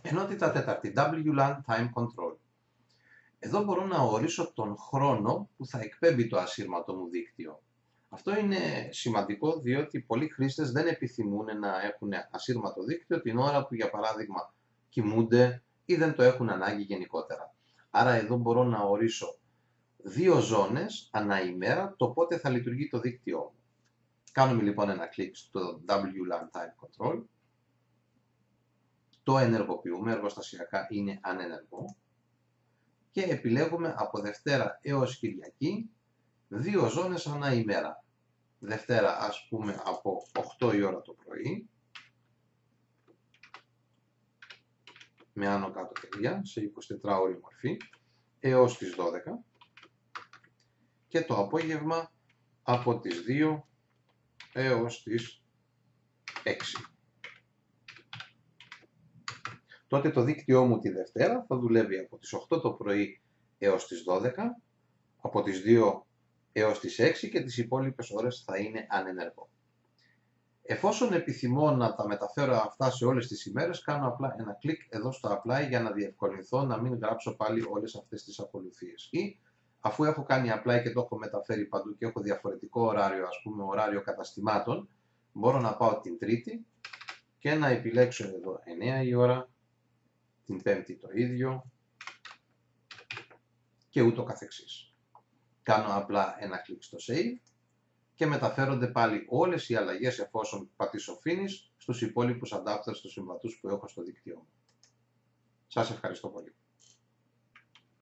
Ενότητα τέταρτη, WLAN Time Control. Εδώ μπορώ να ορίσω τον χρόνο που θα εκπέμπει το ασύρματο μου δίκτυο. Αυτό είναι σημαντικό διότι πολλοί χρήστες δεν επιθυμούν να έχουν ασύρματο δίκτυο την ώρα που για παράδειγμα κοιμούνται ή δεν το έχουν ανάγκη γενικότερα. Άρα εδώ μπορώ να ορίσω 2 ζώνες ανά ημέρα το πότε θα λειτουργεί το δίκτυό μου. Κάνουμε λοιπόν ένα κλικ στο WLAN Time Control. Το ενεργοποιούμε, εργοστασιακά είναι ανενεργό. Και επιλέγουμε από Δευτέρα έως Κυριακή 2 ζώνες ανά ημέρα. Δευτέρα ας πούμε από 8 η ώρα το πρωί, με άνω κάτω τελεία, σε 24 ώρη μορφή, έως τις 12 και το απόγευμα από τις 2 έως τις 6. Τότε το δίκτυό μου τη Δευτέρα θα δουλεύει από τις 8 το πρωί έως τις 12, από τις 2 έως τις 6 και τις υπόλοιπες ώρες θα είναι ανενεργό. Εφόσον επιθυμώ να τα μεταφέρω αυτά σε όλες τις ημέρες, κάνω απλά ένα κλικ εδώ στο Apply για να διευκολυνθώ να μην γράψω πάλι όλες αυτές τις ακολουθίες. Ή αφού έχω κάνει Apply και το έχω μεταφέρει παντού και έχω διαφορετικό ωράριο, ας πούμε ωράριο καταστημάτων, μπορώ να πάω την Τρίτη και να επιλέξω εδώ 9 η ώρα, την Πέμπτη το ίδιο και ούτω καθεξής. Κάνω απλά ένα κλικ στο Save και μεταφέρονται πάλι όλες οι αλλαγές εφόσον πατήσω Finish στους υπόλοιπους adapters, στους συμβατούς που έχω στο δίκτυό μου. Σας ευχαριστώ πολύ.